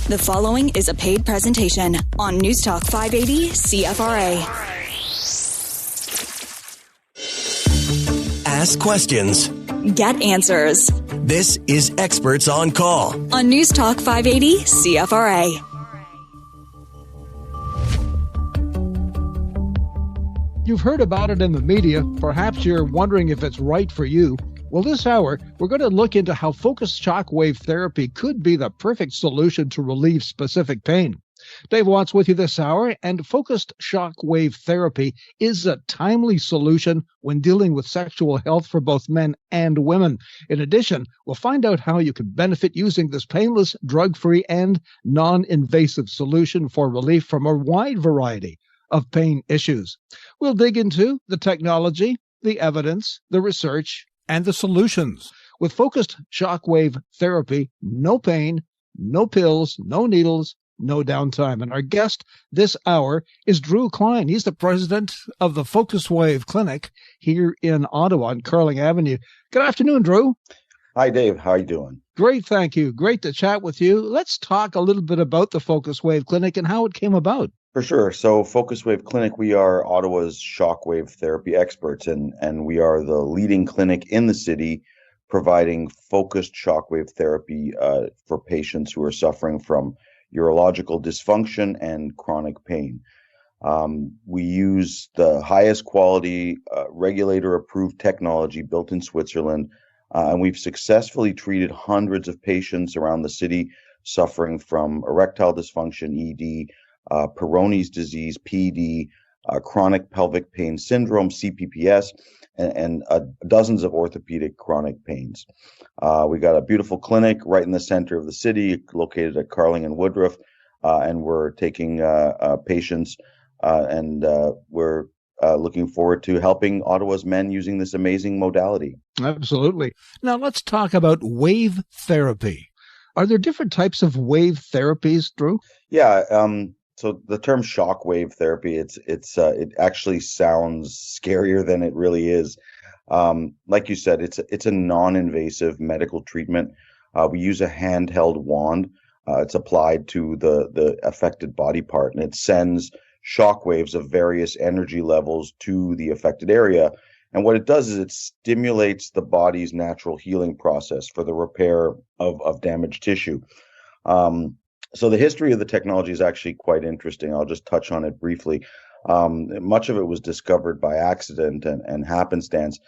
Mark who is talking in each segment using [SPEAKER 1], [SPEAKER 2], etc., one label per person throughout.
[SPEAKER 1] The following is a paid presentation on News Talk 580 CFRA.
[SPEAKER 2] Ask questions.
[SPEAKER 1] Get answers.
[SPEAKER 2] This is Experts on Call
[SPEAKER 1] On News Talk 580 CFRA.
[SPEAKER 3] You've heard about it in the media. Perhaps you're wondering if it's right for you. Well, this hour, we're going to look into how focused shockwave therapy could be the perfect solution to relieve specific pain. Dave Watts with you this hour, and focused shockwave therapy is a timely solution when dealing with sexual health for both men and women. In addition, we'll find out how you can benefit using this painless, drug-free, and non-invasive solution for relief from a wide variety of pain issues. We'll dig into the technology, the evidence, the research, and the solutions. With focused shockwave therapy, no pain, no pills, no needles, no downtime. And our guest this hour is Drew Klein. He's the president of the FocusWave Clinic here in Ottawa on Carling Avenue. Good afternoon, Drew.
[SPEAKER 4] Hi, Dave. How are you doing?
[SPEAKER 3] Great, thank you. Great to chat with you. Let's talk a little bit about the FocusWave Clinic and how it came about.
[SPEAKER 4] For sure. So FocusWave Clinic, we are Ottawa's shockwave therapy experts, and we are the leading clinic in the city providing focused shockwave therapy for patients who are suffering from urological dysfunction and chronic pain. We use the highest quality regulator-approved technology built in Switzerland, and we've successfully treated hundreds of patients around the city suffering from erectile dysfunction, ED, Peyronie's disease, PD, chronic pelvic pain syndrome, CPPS, and dozens of orthopedic chronic pains. We got a beautiful clinic right in the center of the city, located at Carling and Woodruff, and we're taking patients, and we're looking forward to helping Ottawa's men using this amazing modality.
[SPEAKER 3] Absolutely. Now let's talk about wave therapy. Are there different types of wave therapies, Drew?
[SPEAKER 4] Yeah. So the term shockwave therapy, it actually sounds scarier than it really is. Like you said, it's a non-invasive medical treatment. We use a handheld wand. It's applied to the affected body part, and it sends shockwaves of various energy levels to the affected area. And what it does is it stimulates the body's natural healing process for the repair of damaged tissue. So the history of the technology is actually quite interesting. I'll just touch on it briefly. Much of it was discovered by accident and happenstance.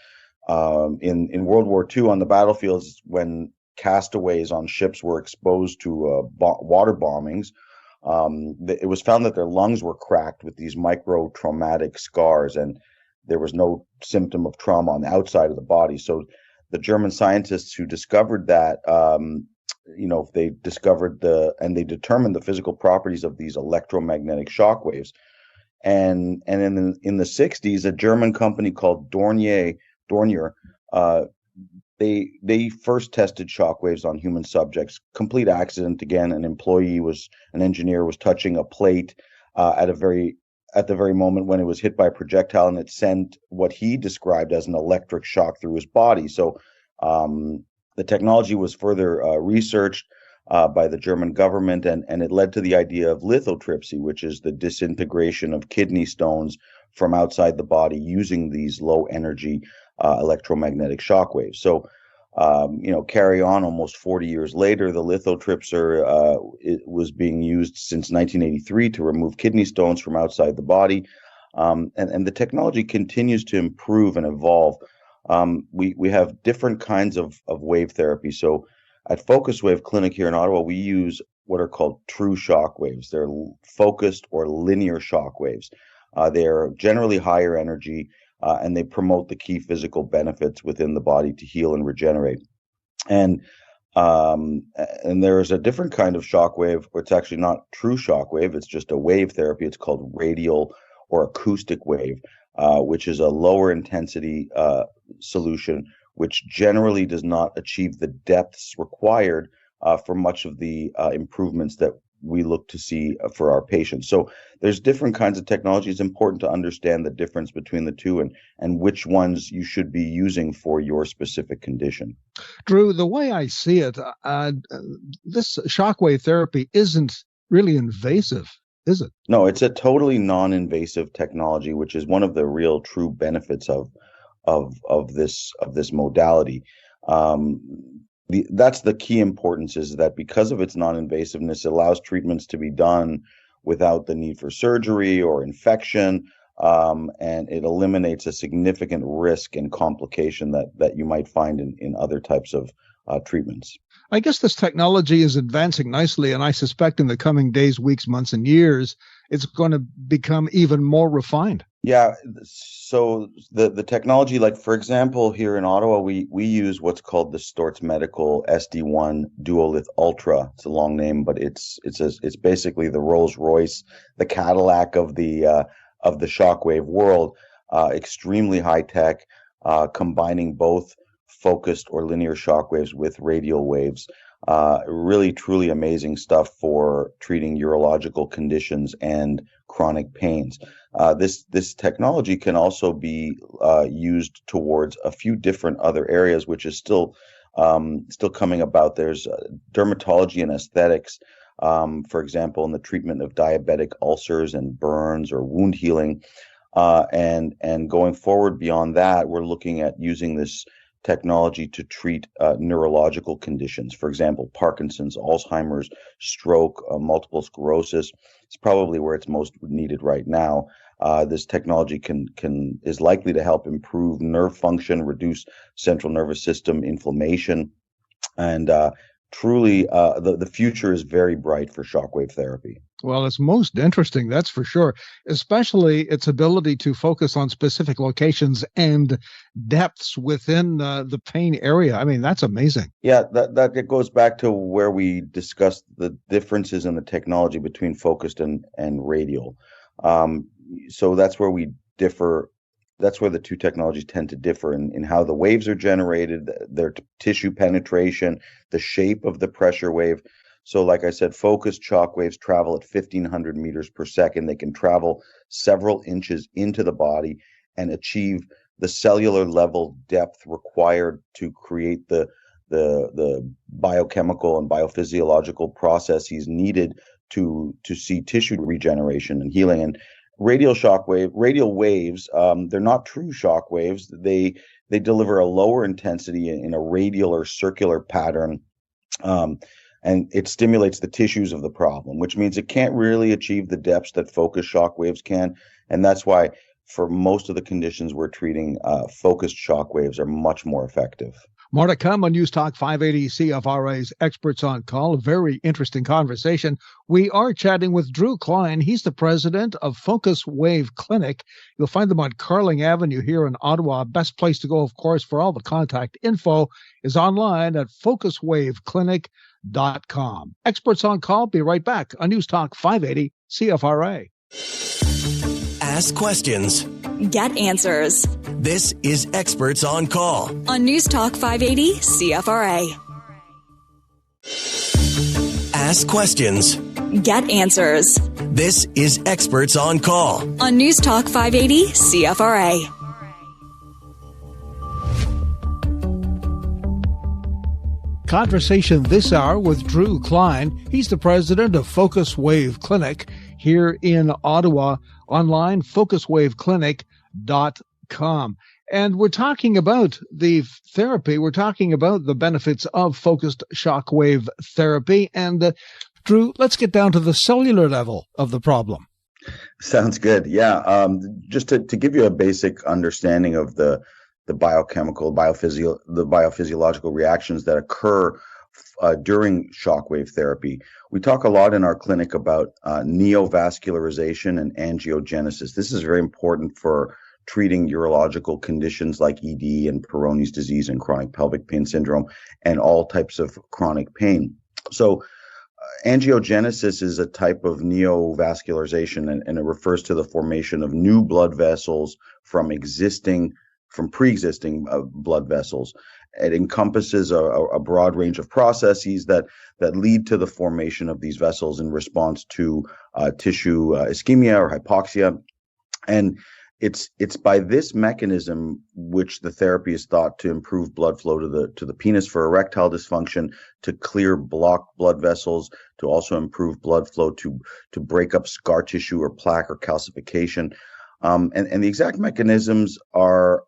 [SPEAKER 4] In World War II on the battlefields, when castaways on ships were exposed to water bombings, it was found that their lungs were cracked with these micro-traumatic scars, and there was no symptom of trauma on the outside of the body. So the German scientists who discovered that, they discovered they determined the physical properties of these electromagnetic shockwaves. And in the 60s, a German company called Dornier, they first tested shockwaves on human subjects. Complete accident again. An engineer was touching a plate at the very moment when it was hit by a projectile, and it sent what he described as an electric shock through his body. So the technology was further researched by the German government, and it led to the idea of lithotripsy, which is the disintegration of kidney stones from outside the body using these low energy electromagnetic shockwaves. So, carry on almost 40 years later, the lithotripsor it was being used since 1983 to remove kidney stones from outside the body. And the technology continues to improve and evolve. We have different kinds of wave therapy. So at FocusWave Clinic here in Ottawa, we use what are called true shockwaves. They're focused or linear shockwaves. They're generally higher energy, and they promote the key physical benefits within the body to heal and regenerate. And there's a different kind of shockwave, where it's actually not true shockwave. It's just a wave therapy. It's called radial or acoustic wave, which is a lower intensity solution, which generally does not achieve the depths required for much of the improvements that we look to see for our patients. So there's different kinds of technology. It's important to understand the difference between the two and which ones you should be using for your specific condition.
[SPEAKER 3] Drew, the way I see it, this shockwave therapy isn't really invasive, is it?
[SPEAKER 4] No, it's a totally non-invasive technology, which is one of the real true benefits of this modality. That's the key importance, is that because of its non-invasiveness, it allows treatments to be done without the need for surgery or infection, and it eliminates a significant risk and complication that you might find in other types of treatments.
[SPEAKER 3] I guess this technology is advancing nicely, and I suspect in the coming days, weeks, months, and years, it's going to become even more refined.
[SPEAKER 4] Yeah, so the technology, like for example, here in Ottawa, we use what's called the Storz Medical SD1 Duolith Ultra. It's a long name, but it's basically the Rolls-Royce, the Cadillac of the shockwave world. Extremely high tech, combining both focused or linear shockwaves with radial waves. Really, truly amazing stuff for treating urological conditions and chronic pains. This technology can also be used towards a few different other areas, which is still coming about. There's dermatology and aesthetics, for example, in the treatment of diabetic ulcers and burns or wound healing. And going forward beyond that, we're looking at using this technology to treat neurological conditions. For example, Parkinson's, Alzheimer's, stroke, multiple sclerosis. It's probably where it's most needed right now. This technology is likely to help improve nerve function, reduce central nervous system inflammation, and truly the future is very bright for shockwave therapy.
[SPEAKER 3] Well, it's most interesting, that's for sure, especially its ability to focus on specific locations and depths within the pain area. I mean, that's amazing.
[SPEAKER 4] Yeah, that goes back to where we discussed the differences in the technology between focused and radial. So that's where we differ. That's where the two technologies tend to differ in how the waves are generated, their tissue penetration, the shape of the pressure wave. So like I said, focused shock waves travel at 1,500 meters per second. They can travel several inches into the body and achieve the cellular level depth required to create the biochemical and biophysiological processes needed to see tissue regeneration and healing. And radial waves, they're not true shock waves. They deliver a lower intensity in a radial or circular pattern. And it stimulates the tissues of the problem, which means it can't really achieve the depths that focused shock waves can. And that's why for most of the conditions we're treating, focused shock waves are much more effective.
[SPEAKER 3] More to come on News Talk 580 CFRA's Experts on Call. A very interesting conversation. We are chatting with Drew Klein. He's the president of FocusWave Clinic. You'll find them on Carling Avenue here in Ottawa. Best place to go, of course, for all the contact info is online at FocusWaveClinic.com. Experts on Call. Be right back on News Talk 580 CFRA.
[SPEAKER 2] Ask questions.
[SPEAKER 1] Get answers.
[SPEAKER 2] This is Experts on Call
[SPEAKER 1] On News Talk 580 CFRA.
[SPEAKER 2] Ask questions.
[SPEAKER 1] Get answers.
[SPEAKER 2] This is Experts on Call
[SPEAKER 1] On News Talk 580 CFRA.
[SPEAKER 3] Conversation this hour with Drew Klein. He's the president of FocusWave Clinic here in Ottawa. Online, FocusWaveClinic.com. And we're talking about the therapy. We're talking about the benefits of focused shockwave therapy. And Drew, let's get down to the cellular level of the problem.
[SPEAKER 4] Sounds good. Yeah. Just to give you a basic understanding of the biochemical, the biophysiological reactions that occur during shockwave therapy. We talk a lot in our clinic about neovascularization and angiogenesis. This is very important for treating urological conditions like ED and Peyronie's disease and chronic pelvic pain syndrome and all types of chronic pain. So angiogenesis is a type of neovascularization, and it refers to the formation of new blood vessels from pre-existing blood vessels. It encompasses a broad range of processes that lead to the formation of these vessels in response to tissue ischemia or hypoxia. And it's by this mechanism which the therapy is thought to improve blood flow to the penis for erectile dysfunction, to clear blocked blood vessels, to also improve blood flow to break up scar tissue or plaque or calcification. And the exact mechanisms are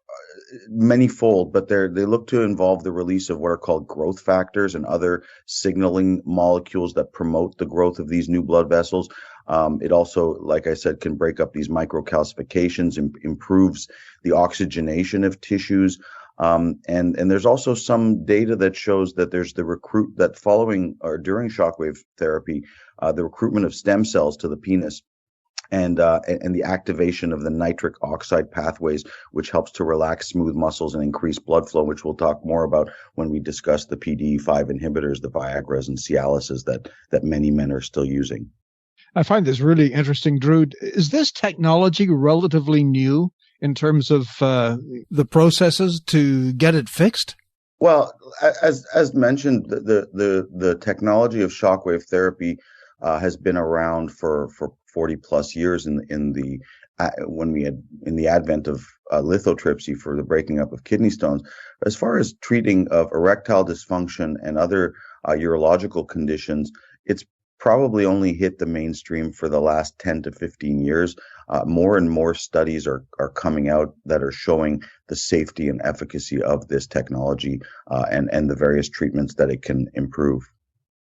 [SPEAKER 4] manyfold, but they look to involve the release of what are called growth factors and other signaling molecules that promote the growth of these new blood vessels. It also, like I said, can break up these microcalcifications, improves the oxygenation of tissues. And there's also some data that shows that there's that following or during shockwave therapy, the recruitment of stem cells to the penis and the activation of the nitric oxide pathways, which helps to relax smooth muscles and increase blood flow, which we'll talk more about when we discuss the PDE5 inhibitors, the Viagras and Cialises that many men are still using.
[SPEAKER 3] I find this really interesting, Drew. Is this technology relatively new in terms of the processes to get it fixed?
[SPEAKER 4] Well, as mentioned, the technology of shockwave therapy has been around for 40 plus years in the advent of lithotripsy for the breaking up of kidney stones. As far as treating of erectile dysfunction and other urological conditions, it's probably only hit the mainstream for the last 10 to 15 years. More and more studies are coming out that are showing the safety and efficacy of this technology and the various treatments that it can improve.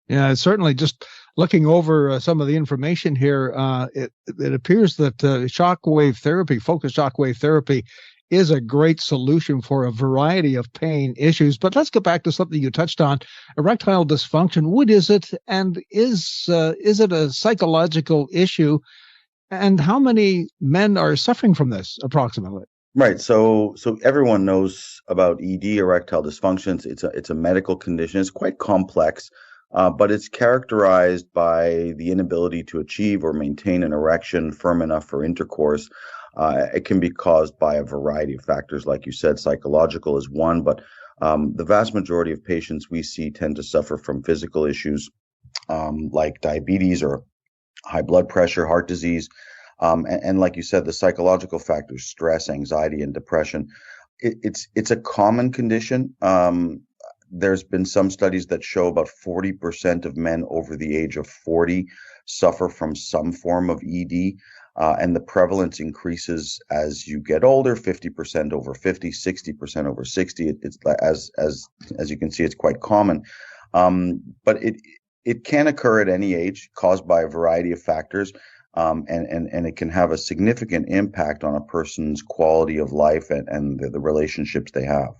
[SPEAKER 3] Yeah, certainly. Just looking over some of the information here, it appears that shockwave therapy, focused shockwave therapy, is a great solution for a variety of pain issues. But let's get back to something you touched on, erectile dysfunction. What is it, and is it a psychological issue? And how many men are suffering from this, approximately?
[SPEAKER 4] Right. So everyone knows about ED, erectile dysfunctions. It's a medical condition. It's quite complex. But it's characterized by the inability to achieve or maintain an erection firm enough for intercourse. It can be caused by a variety of factors. Like you said, psychological is one, but the vast majority of patients we see tend to suffer from physical issues like diabetes or high blood pressure, heart disease. And like you said, the psychological factors, stress, anxiety, and depression. It's a common condition. There's been some studies that show about 40% of men over the age of 40 suffer from some form of ED, and the prevalence increases as you get older, 50% over 50, 60% over 60. It's as you can see, it's quite common. But it can occur at any age, caused by a variety of factors, and it can have a significant impact on a person's quality of life and the relationships they have.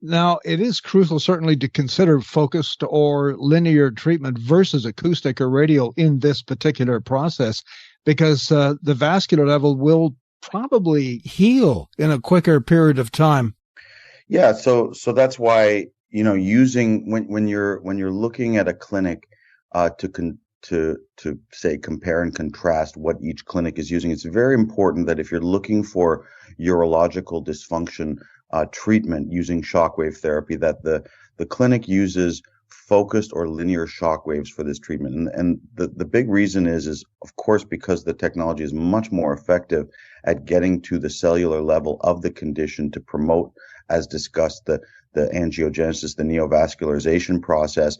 [SPEAKER 3] Now, it is crucial, certainly, to consider focused or linear treatment versus acoustic or radial in this particular process, because the vascular level will probably heal in a quicker period of time.
[SPEAKER 4] Yeah, so that's why, using when you're looking at a clinic to say compare and contrast what each clinic is using, it's very important that if you're looking for urological dysfunction treatment using shockwave therapy, that the clinic uses focused or linear shockwaves for this treatment. And the big reason is of course, because the technology is much more effective at getting to the cellular level of the condition to promote, as discussed, the angiogenesis, the neovascularization process,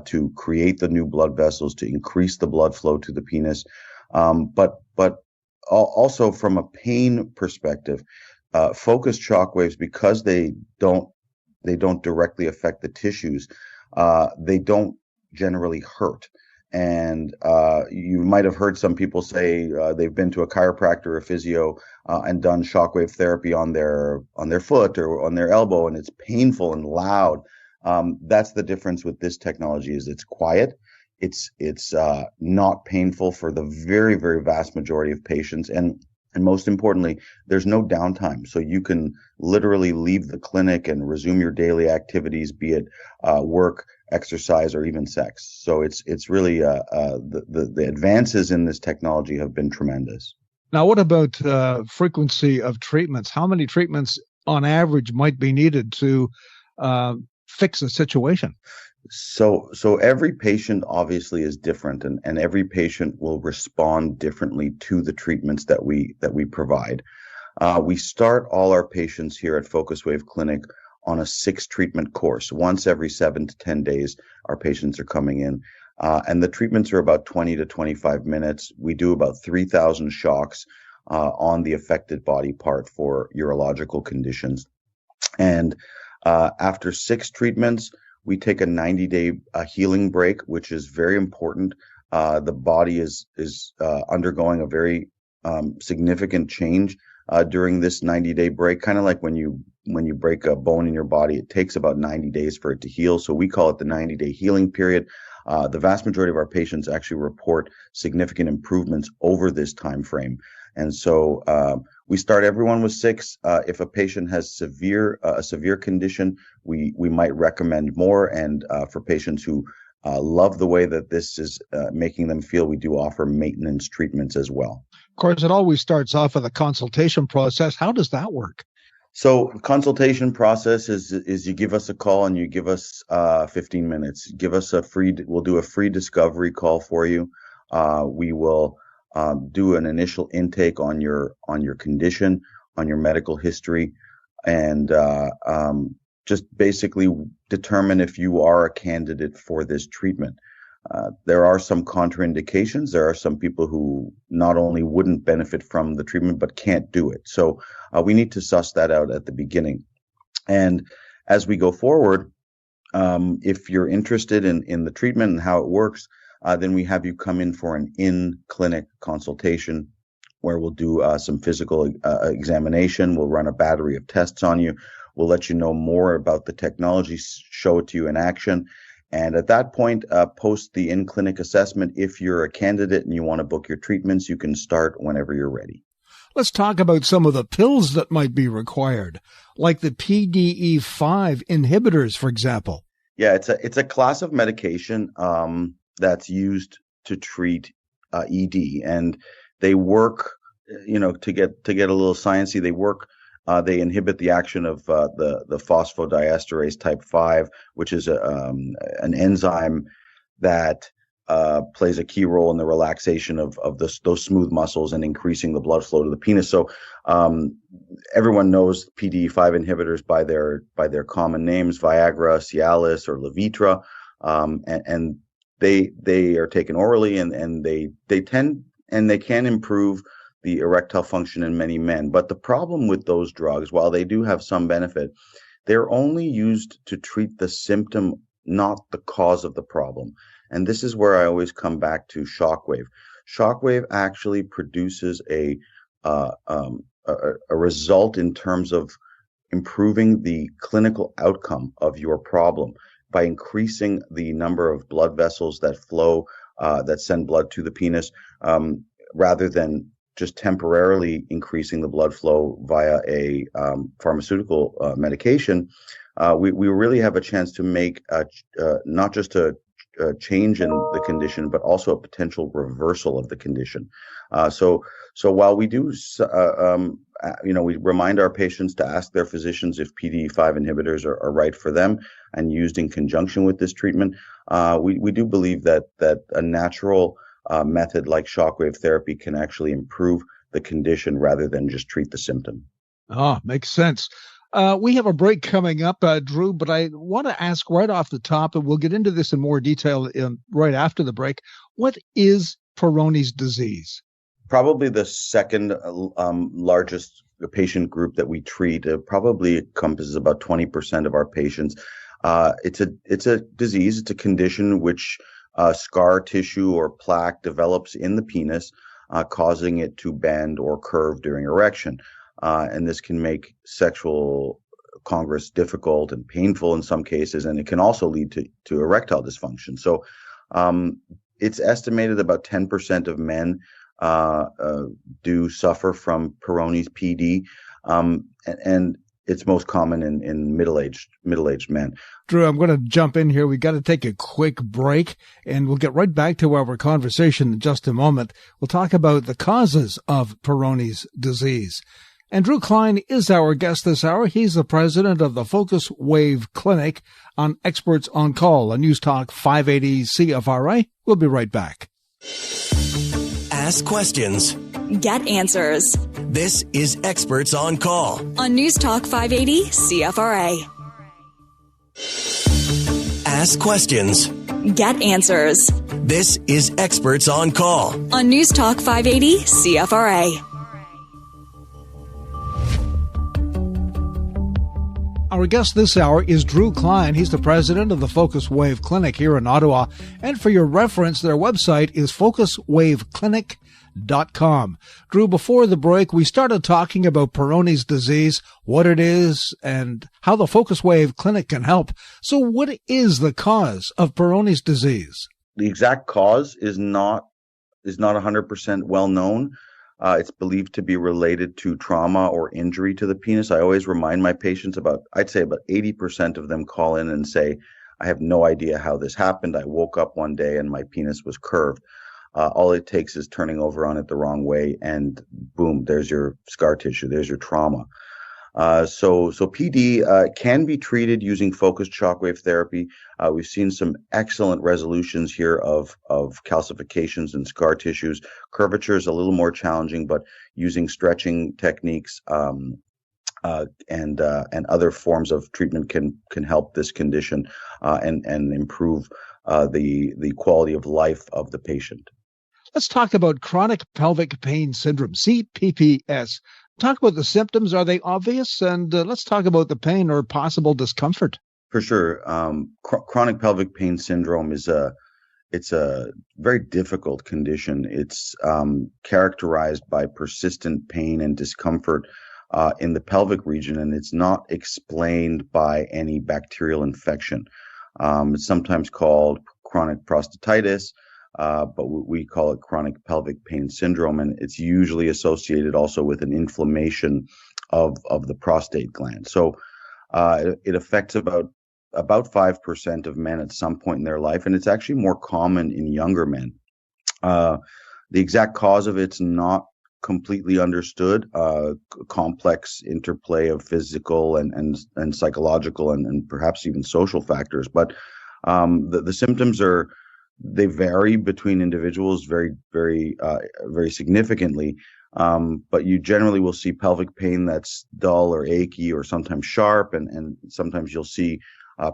[SPEAKER 4] to create the new blood vessels, to increase the blood flow to the penis. But also from a pain perspective, focused shockwaves, because they don't directly affect the tissues, they don't generally hurt. And you might have heard some people say they've been to a chiropractor or physio and done shockwave therapy on their foot or on their elbow, and it's painful and loud. That's the difference with this technology: is it's quiet, it's not painful for the very, very vast majority of patients, and most importantly, there's no downtime. So you can literally leave the clinic and resume your daily activities, be it work, exercise, or even sex. So it's really the advances in this technology have been tremendous.
[SPEAKER 3] Now, what about frequency of treatments? How many treatments on average might be needed to fix a situation?
[SPEAKER 4] So every patient obviously is different, and every patient will respond differently to the treatments that we provide. We start all our patients here at FocusWave Clinic on a 6-treatment course. Once every 7 to 10 days, our patients are coming in, and the treatments are about 20 to 25 minutes. We do about 3,000 shocks on the affected body part for urological conditions, and after 6 treatments, we take a 90-day healing break, which is very important. The body is undergoing a very significant change during this 90-day break. Kind of like when you break a bone in your body, it takes about 90 days for it to heal. So we call it the 90-day healing period. The vast majority of our patients actually report significant improvements over this time frame. And so we start everyone with 6. If a patient has a severe condition, we might recommend more. And for patients who love the way that this is making them feel, we do offer maintenance treatments as well.
[SPEAKER 3] Of course, it always starts off with a consultation process. How does that work?
[SPEAKER 4] So consultation process is you give us a call and you give us 15 minutes. We'll do a free discovery call for you. We will do an initial intake on your condition, on your medical history, and just basically determine if you are a candidate for this treatment. There are some contraindications. There are some people who not only wouldn't benefit from the treatment, but can't do it. So we need to suss that out at the beginning. And as we go forward, if you're interested in the treatment and how it works, then we have you come in for an in-clinic consultation where we'll do some physical examination. We'll run a battery of tests on you. We'll let you know more about the technology, show it to you in action. And at that point, post the in-clinic assessment. If you're a candidate and you want to book your treatments, you can start whenever you're ready.
[SPEAKER 3] Let's talk about some of the pills that might be required, like the PDE5 inhibitors, for example.
[SPEAKER 4] Yeah, it's a class of medication that's used to treat ED, and they work, to get a little sciencey. They work. They inhibit the action of the phosphodiesterase type 5, which is an enzyme that plays a key role in the relaxation of those smooth muscles and increasing the blood flow to the penis. So everyone knows PDE5 inhibitors by their common names: Viagra, Cialis, or Levitra, and they are taken orally, and they can improve the erectile function in many men. But the problem with those drugs, while they do have some benefit, they're only used to treat the symptom, not the cause of the problem. And this is where I always come back to Shockwave. Shockwave actually produces a result in terms of improving the clinical outcome of your problem by increasing the number of blood vessels that flow, that send blood to the penis, rather than just temporarily increasing the blood flow via a pharmaceutical medication. We really have a chance to make not just a change in the condition, but also a potential reversal of the condition. So while we do, we remind our patients to ask their physicians if PDE5 inhibitors are right for them and used in conjunction with this treatment, we do believe that a natural method like shockwave therapy can actually improve the condition rather than just treat the symptom.
[SPEAKER 3] Oh, makes sense. We have a break coming up, Drew, but I want to ask right off the top, and we'll get into this in more detail right after the break. What is Peyronie's disease?
[SPEAKER 4] Probably the second largest patient group that we treat. It probably encompasses about 20% of our patients. It's a disease. It's a condition which scar tissue or plaque develops in the penis, causing it to bend or curve during erection. And this can make sexual congress difficult and painful in some cases, and it can also lead to erectile dysfunction. So it's estimated about 10% of men do suffer from Peyronie's PD, and it's most common in middle-aged men.
[SPEAKER 3] Drew, I'm going to jump in here. We got to take a quick break, and we'll get right back to our conversation in just a moment. We'll talk about the causes of Peyronie's disease. And Drew Klein is our guest this hour. He's the president of the FocusWave Clinic on Experts on Call on News Talk 580 CFRA. We'll be right back.
[SPEAKER 2] Ask questions.
[SPEAKER 1] Get answers.
[SPEAKER 2] This is Experts on Call
[SPEAKER 1] On News Talk 580 CFRA.
[SPEAKER 2] Ask questions.
[SPEAKER 1] Get answers.
[SPEAKER 2] This is Experts on Call
[SPEAKER 1] On News Talk 580 CFRA.
[SPEAKER 3] Our guest this hour is Drew Klein. He's the president of the FocusWave Clinic here in Ottawa. And for your reference, their website is FocusWaveClinic.com. Drew, before the break, we started talking about Peyronie's disease, what it is, and how the FocusWave Clinic can help. So what is the cause of Peyronie's disease?
[SPEAKER 4] The exact cause is not 100% well known. It's believed to be related to trauma or injury to the penis. I always remind my patients I'd say about 80% of them call in and say, I have no idea how this happened. I woke up one day and my penis was curved. All it takes is turning over on it the wrong way and boom, there's your scar tissue, there's your trauma. So PD can be treated using focused shockwave therapy. We've seen some excellent resolutions here of calcifications and scar tissues. Curvature is a little more challenging, but using stretching techniques and other forms of treatment can help this condition and improve the quality of life of the patient.
[SPEAKER 3] Let's talk about chronic pelvic pain syndrome, CPPS. Talk about the symptoms. Are they obvious? And let's talk about the pain or possible discomfort.
[SPEAKER 4] For sure. Chronic pelvic pain syndrome it's a very difficult condition. It's characterized by persistent pain and discomfort in the pelvic region, and it's not explained by any bacterial infection. It's sometimes called chronic prostatitis, but we call it chronic pelvic pain syndrome, and it's usually associated also with an inflammation of the prostate gland. So it affects about 5% of men at some point in their life, and it's actually more common in younger men. The exact cause of it's not completely understood. Complex interplay of physical and psychological and perhaps even social factors, but the symptoms they vary between individuals very, very, very significantly. But you generally will see pelvic pain that's dull or achy or sometimes sharp, and sometimes you'll see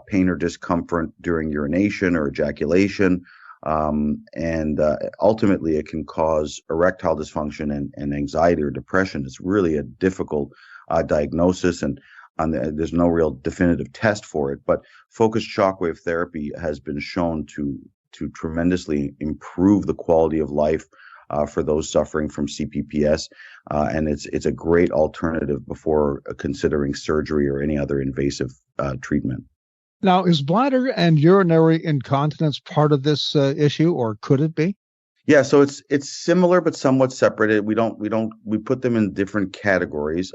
[SPEAKER 4] pain or discomfort during urination or ejaculation. And ultimately, it can cause erectile dysfunction and anxiety or depression. It's really a difficult diagnosis, and there's no real definitive test for it. But focused shockwave therapy has been shown to tremendously improve the quality of life for those suffering from CPPS, and it's a great alternative before considering surgery or any other invasive treatment.
[SPEAKER 3] Now, is bladder and urinary incontinence part of this issue, or could it be?
[SPEAKER 4] Yeah, so it's similar but somewhat separated. We put them in different categories.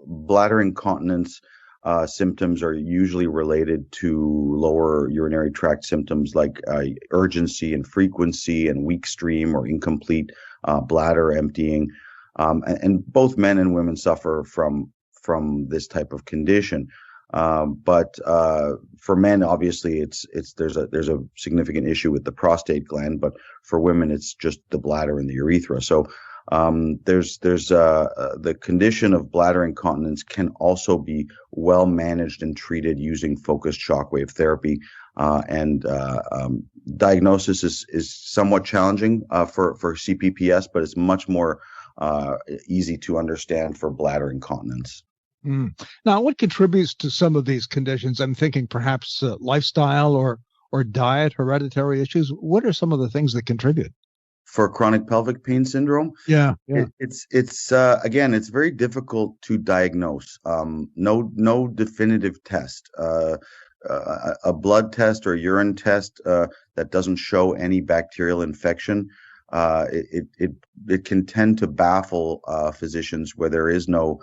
[SPEAKER 4] Bladder incontinence symptoms are usually related to lower urinary tract symptoms like urgency and frequency and weak stream or incomplete bladder emptying. And both men and women suffer from this type of condition. But for men, obviously, there's a significant issue with the prostate gland. But for women, it's just the bladder and the urethra. So there's the condition of bladder incontinence can also be well managed and treated using focused shockwave therapy. And diagnosis is somewhat challenging for CPPS, but it's much more easy to understand for bladder incontinence.
[SPEAKER 3] Now, what contributes to some of these conditions? I'm thinking perhaps lifestyle or diet, hereditary issues. What are some of the things that contribute?
[SPEAKER 4] For chronic pelvic pain syndrome, it's again, it's very difficult to diagnose. No definitive test. A blood test or a urine test that doesn't show any bacterial infection, it can tend to baffle physicians where there is no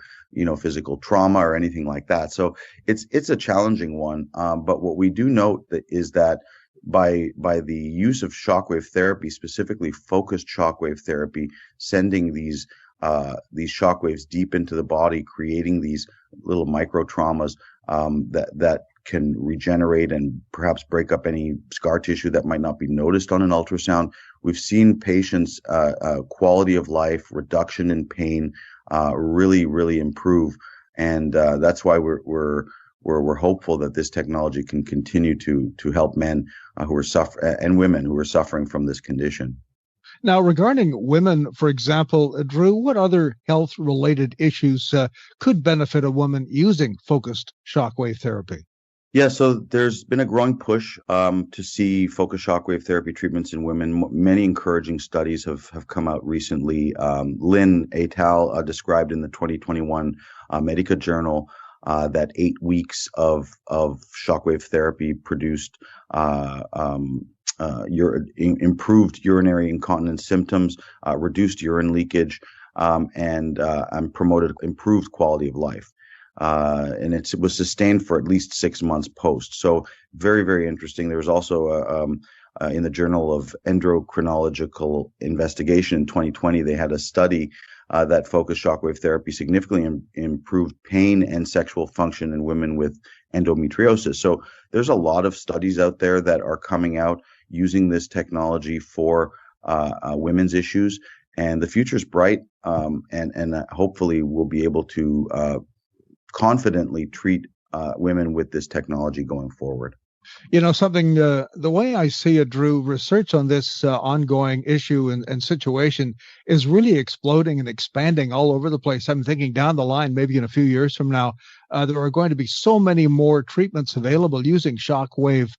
[SPEAKER 4] physical trauma or anything like that. So it's a challenging one. But what we do note is that by the use of shockwave therapy, specifically focused shockwave therapy, sending these these shock waves deep into the body, creating these little micro traumas that can regenerate and perhaps break up any scar tissue that might not be noticed on an ultrasound. We've seen patients' quality of life, reduction in pain, really improve, and that's why we're hopeful that this technology can continue to help men who are and women who are suffering from this condition.
[SPEAKER 3] Now, regarding women, for example, Drew, what other health-related issues could benefit a woman using focused shockwave therapy?
[SPEAKER 4] Yeah, so there's been a growing push to see focused shockwave therapy treatments in women. Many encouraging studies have come out recently. Lin et al. Described in the 2021 Medica Journal that 8 weeks of shockwave therapy produced improved urinary incontinence symptoms, reduced urine leakage, and promoted improved quality of life. And it was sustained for at least 6 months post. So very interesting. There was also in the Journal of Endocrinological Investigation in 2020, they had a study that focused shockwave therapy significantly improved pain and sexual function in women with endometriosis. So there's a lot of studies out there that are coming out using this technology for women's issues, and the future is bright. And hopefully we'll be able to confidently treat women with this technology going forward.
[SPEAKER 3] You know, something, the way I see it, Drew, research on this ongoing issue and situation is really exploding and expanding all over the place. I'm thinking down the line, maybe in a few years from now, there are going to be so many more treatments available using shockwave,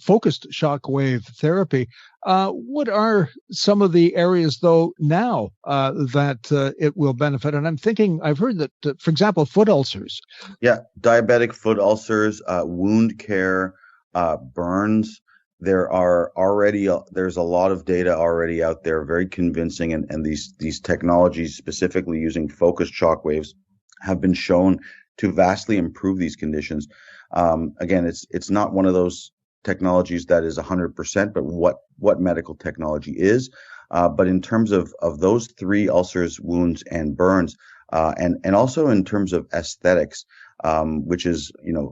[SPEAKER 3] focused shockwave therapy. What are some of the areas, though, now that it will benefit? And I'm thinking, I've heard that, for example, foot ulcers.
[SPEAKER 4] Yeah, diabetic foot ulcers, wound care, burns. There's a lot of data already out there, very convincing, and these technologies, specifically using focused shockwaves, have been shown to vastly improve these conditions. Again, it's not one of those technologies that is 100%, but what medical technology is. But in terms of those three, ulcers, wounds, and burns, and also in terms of aesthetics, which is,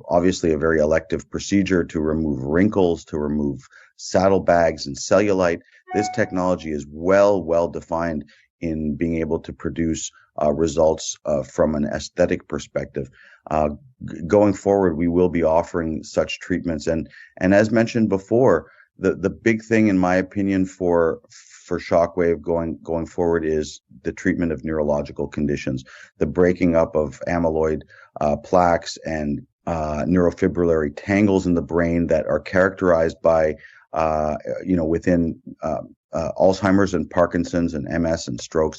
[SPEAKER 4] obviously a very elective procedure to remove wrinkles, to remove saddlebags and cellulite, this technology is well defined in being able to produce results from an aesthetic perspective. Going forward, we will be offering such treatments, and as mentioned before, the big thing, in my opinion, for shockwave going forward is the treatment of neurological conditions, the breaking up of amyloid plaques and neurofibrillary tangles in the brain that are characterized by within Alzheimer's and Parkinson's and MS and stroke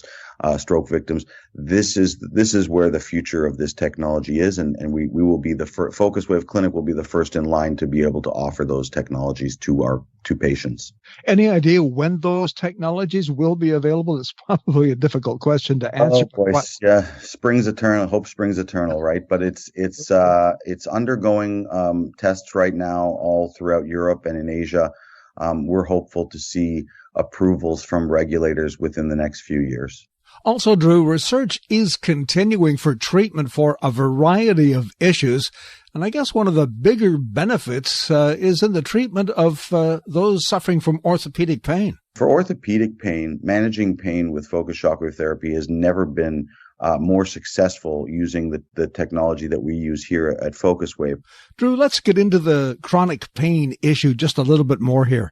[SPEAKER 4] victims. This is where the future of this technology is, and we will be the FocusWave Clinic will be the first in line to be able to offer those technologies to patients.
[SPEAKER 3] Any idea when those technologies will be available? It's probably a difficult question to answer.
[SPEAKER 4] Oh, boy. Yeah, spring's eternal. Hope springs eternal, right? But it's undergoing tests right now all throughout Europe and in Asia. We're hopeful to see approvals from regulators within the next few years.
[SPEAKER 3] Also, Drew, research is continuing for treatment for a variety of issues. And I guess one of the bigger benefits is in the treatment of those suffering from orthopedic pain.
[SPEAKER 4] For orthopedic pain, managing pain with focused shockwave therapy has never been more successful using the technology that we use here at FocusWave.
[SPEAKER 3] Drew, let's get into the chronic pain issue just a little bit more here.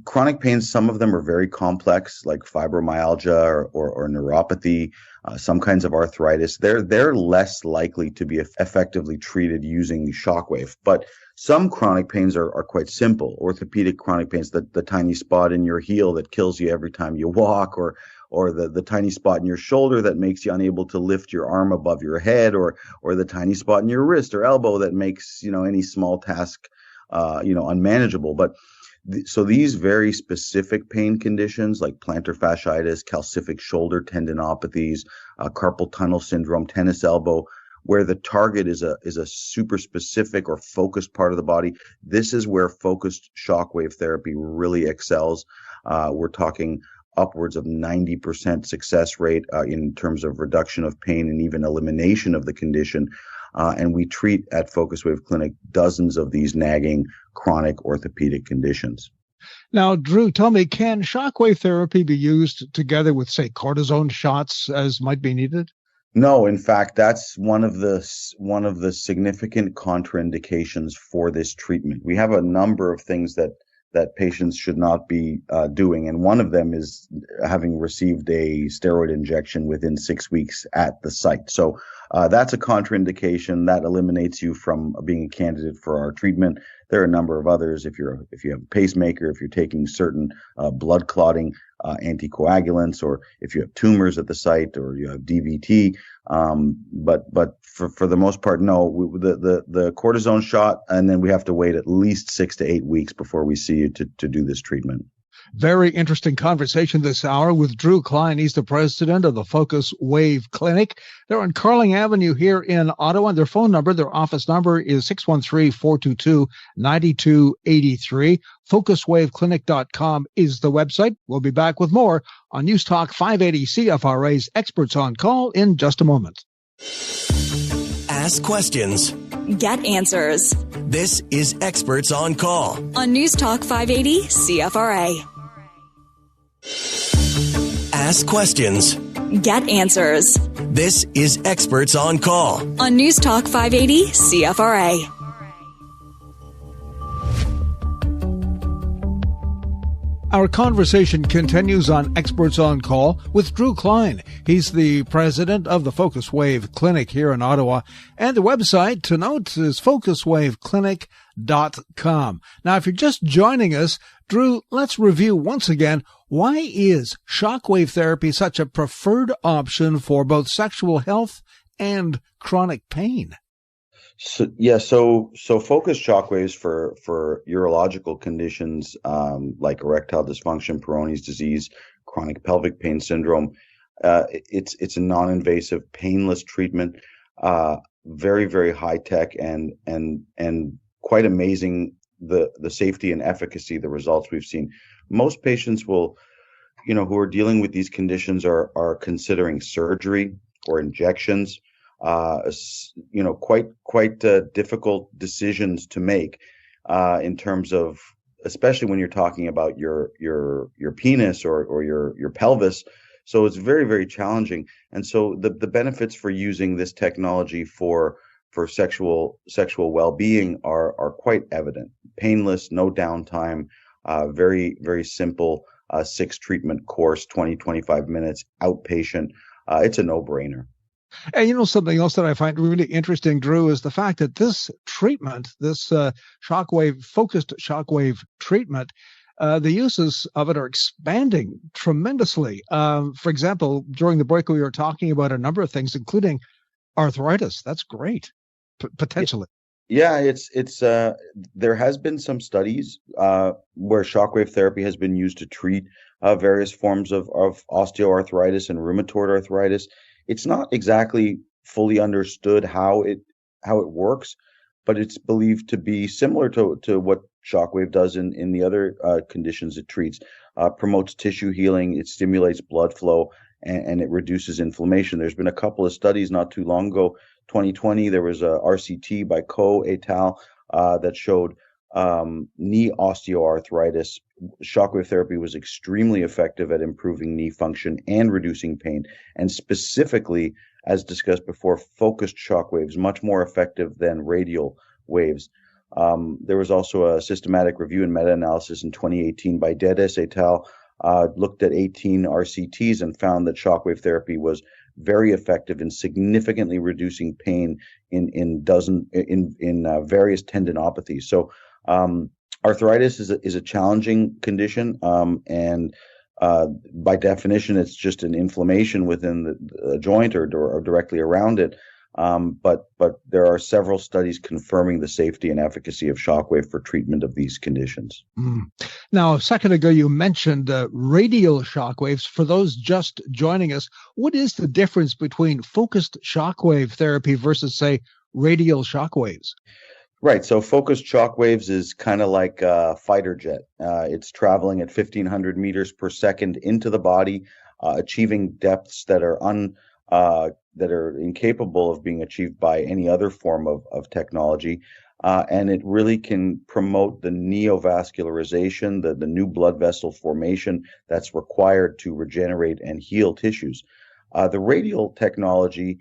[SPEAKER 4] Chronic pain, some of them are very complex, like fibromyalgia or neuropathy, some kinds of arthritis. They're less likely to be effectively treated using shockwave. But some chronic pains are quite simple. Orthopedic chronic pains, the tiny spot in your heel that kills you every time you walk, or the tiny spot in your shoulder that makes you unable to lift your arm above your head, or the tiny spot in your wrist or elbow that makes any small task unmanageable. But so these very specific pain conditions like plantar fasciitis, calcific shoulder tendinopathies, carpal tunnel syndrome, tennis elbow, where the target is a super specific or focused part of the body, this is where focused shockwave therapy really excels. We're talking upwards of 90% success rate in terms of reduction of pain and even elimination of the condition. And we treat at FocusWave Clinic dozens of these nagging chronic orthopedic conditions.
[SPEAKER 3] Now, Drew, tell me, can shockwave therapy be used together with, say, cortisone shots as might be needed?
[SPEAKER 4] No, in fact, that's one of the significant contraindications for this treatment. We have a number of things that patients should not be doing, and one of them is having received a steroid injection within 6 weeks at the site. So that's a contraindication that eliminates you from being a candidate for our treatment. There are a number of others. If you have a pacemaker, if you're taking certain blood clotting anticoagulants, or if you have tumors at the site, or you have DVT. But for the most part, no. The cortisone shot, and then we have to wait at least 6 to 8 weeks before we see you to do this treatment.
[SPEAKER 3] Very interesting conversation this hour with Drew Klein. He's the president of the FocusWave Clinic. They're on Carling Avenue here in Ottawa. Their phone number, their office number is 613-422-9283. FocusWaveClinic.com is the website. We'll be back with more on News Talk 580 CFRA's Experts on Call in just a moment.
[SPEAKER 2] Ask questions.
[SPEAKER 1] Get answers.
[SPEAKER 2] This is Experts on Call
[SPEAKER 1] On News Talk 580 CFRA.
[SPEAKER 2] Ask questions.
[SPEAKER 1] Get answers.
[SPEAKER 2] This is Experts on Call
[SPEAKER 1] On News Talk 580 CFRA.
[SPEAKER 3] Our conversation continues on Experts on Call with Drew Klein. He's the president of the FocusWave Clinic here in Ottawa. And the website to note is FocusWaveClinic.com. Now, if you're just joining us, Drew, let's review once again, why is shockwave therapy such a preferred option for both sexual health and chronic pain?
[SPEAKER 4] So focused shockwaves for urological conditions like erectile dysfunction, Peyronie's disease, chronic pelvic pain syndrome. It's a non-invasive, painless treatment, very, very high tech and quite amazing. The safety and efficacy, the results we've seen. Most patients who are dealing with these conditions are considering surgery or injections. Quite difficult decisions to make in terms of, especially when you're talking about your penis or your pelvis. So it's very, very challenging. And so the benefits for using this technology for sexual well-being are quite evident. Painless, no downtime, very, very simple 6 treatment course, 20-25 minutes, outpatient. It's a no-brainer.
[SPEAKER 3] And something else that I find really interesting, Drew, is the fact that this treatment, this focused shockwave treatment, the uses of it are expanding tremendously. For example, during the break, we were talking about a number of things, including arthritis. That's great, potentially.
[SPEAKER 4] Yeah, it's there has been some studies where shockwave therapy has been used to treat various forms of osteoarthritis and rheumatoid arthritis. It's not exactly fully understood how it works, but it's believed to be similar to what shockwave does in the other conditions it treats. Promotes tissue healing, it stimulates blood flow, and it reduces inflammation. There's been a couple of studies not too long ago. 2020, there was a RCT by Ko et al. That showed knee osteoarthritis. Shockwave therapy was extremely effective at improving knee function and reducing pain. And specifically, as discussed before, focused shockwaves, much more effective than radial waves. There was also a systematic review and meta-analysis in 2018 by Dedes et al. Looked at 18 RCTs and found that shockwave therapy was very effective in significantly reducing pain in various tendinopathies. So arthritis is a challenging condition, and by definition, it's just an inflammation within the joint or directly around it. But there are several studies confirming the safety and efficacy of shockwave for treatment of these conditions.
[SPEAKER 3] Now, a second ago, you mentioned radial shockwaves. For those just joining us, what is the difference between focused shockwave therapy versus, say, radial shockwaves?
[SPEAKER 4] Right. So focused shockwaves is kind of like a fighter jet. It's traveling at 1,500 meters per second into the body, achieving depths that are incapable of being achieved by any other form of technology. And it really can promote the neovascularization, the new blood vessel formation that's required to regenerate and heal tissues. The radial technology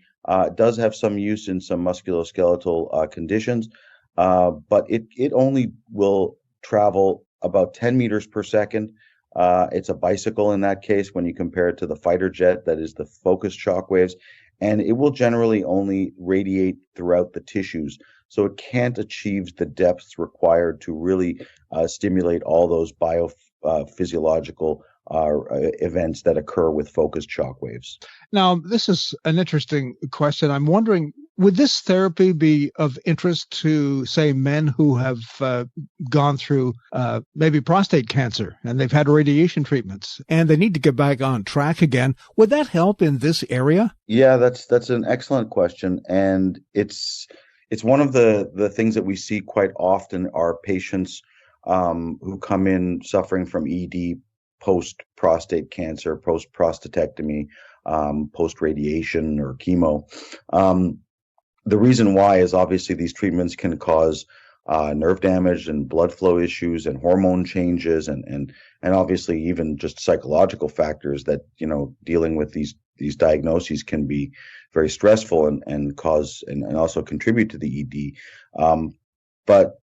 [SPEAKER 4] does have some use in some musculoskeletal conditions, but it only will travel about 10 meters per second. It's a bicycle in that case when you compare it to the fighter jet that is the focused shockwaves, and it will generally only radiate throughout the tissues. So it can't achieve the depths required to really stimulate all those biophysiological events that occur with focused shockwaves.
[SPEAKER 3] Now, this is an interesting question. I'm wondering, would this therapy be of interest to, say, men who have gone through maybe prostate cancer and they've had radiation treatments and they need to get back on track again? Would that help in this area?
[SPEAKER 4] Yeah, that's an excellent question. And it's one of the things that we see quite often are patients who come in suffering from ED, post-prostate cancer, post-prostatectomy, post-radiation or chemo. The reason why is obviously these treatments can cause nerve damage and blood flow issues and hormone changes and obviously even just psychological factors that, dealing with these diagnoses can be very stressful and cause and also contribute to the ED. But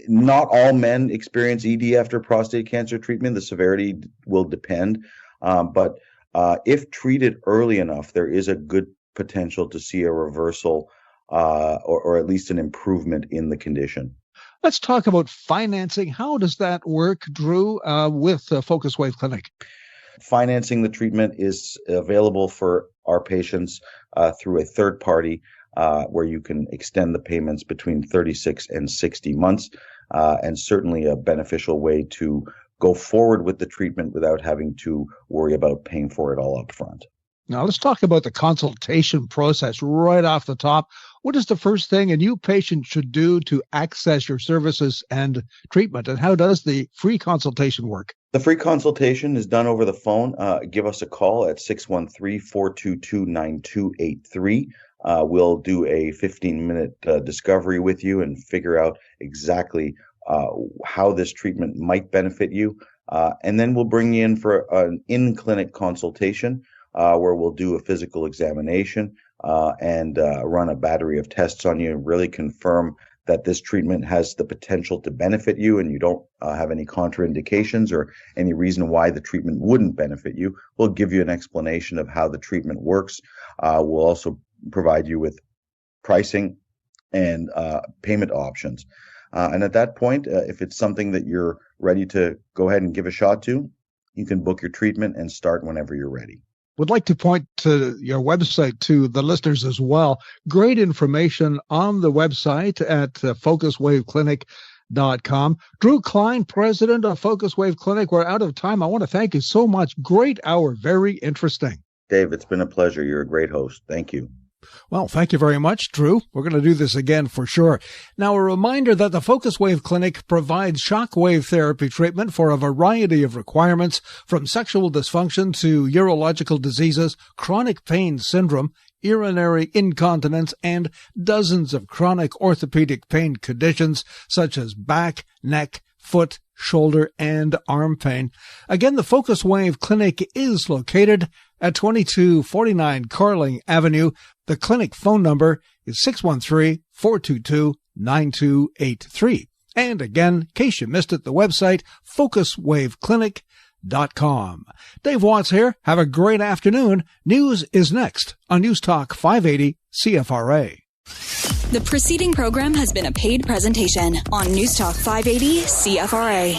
[SPEAKER 4] not all men experience ED after prostate cancer treatment. The severity will depend. But if treated early enough, there is a good potential to see a reversal or at least an improvement in the condition.
[SPEAKER 3] Let's talk about financing. How does that work, Drew, with FocusWave Clinic?
[SPEAKER 4] Financing the treatment is available for our patients through a third party where you can extend the payments between 36 and 60 months, and certainly a beneficial way to go forward with the treatment without having to worry about paying for it all up front.
[SPEAKER 3] Now, let's talk about the consultation process right off the top. What is the first thing a new patient should do to access your services and treatment? And how does the free consultation work?
[SPEAKER 4] The free consultation is done over the phone. Give us a call at 613-422-9283. We'll do a 15-minute discovery with you and figure out exactly how this treatment might benefit you. And then we'll bring you in for an in-clinic consultation where we'll do a physical examination and run a battery of tests on you and really confirm that this treatment has the potential to benefit you and you don't have any contraindications or any reason why the treatment wouldn't benefit you. We'll give you an explanation of how the treatment works. We'll also provide you with pricing and payment options. And at that point, if it's something that you're ready to go ahead and give a shot to, you can book your treatment and start whenever you're ready.
[SPEAKER 3] Would like to point to your website to the listeners as well. Great information on the website at FocusWaveClinic.com. Drew Klein, president of FocusWave Clinic. We're out of time. I want to thank you so much. Great hour. Very interesting.
[SPEAKER 4] Dave, it's been a pleasure. You're a great host. Thank you.
[SPEAKER 3] Well, thank you very much, Drew. We're going to do this again for sure. Now, a reminder that the FocusWave Clinic provides shockwave therapy treatment for a variety of requirements, from sexual dysfunction to urological diseases, chronic pain syndrome, urinary incontinence, and dozens of chronic orthopedic pain conditions such as back, neck, foot, shoulder, and arm pain. Again, the FocusWave Clinic is located at 2249 Carling Avenue. The clinic phone number is 613-422-9283. And again, in case you missed it, the website, FocusWaveClinic.com. Dave Watts here. Have a great afternoon. News is next on News Talk 580 CFRA.
[SPEAKER 1] The preceding program has been a paid presentation on News Talk 580 CFRA.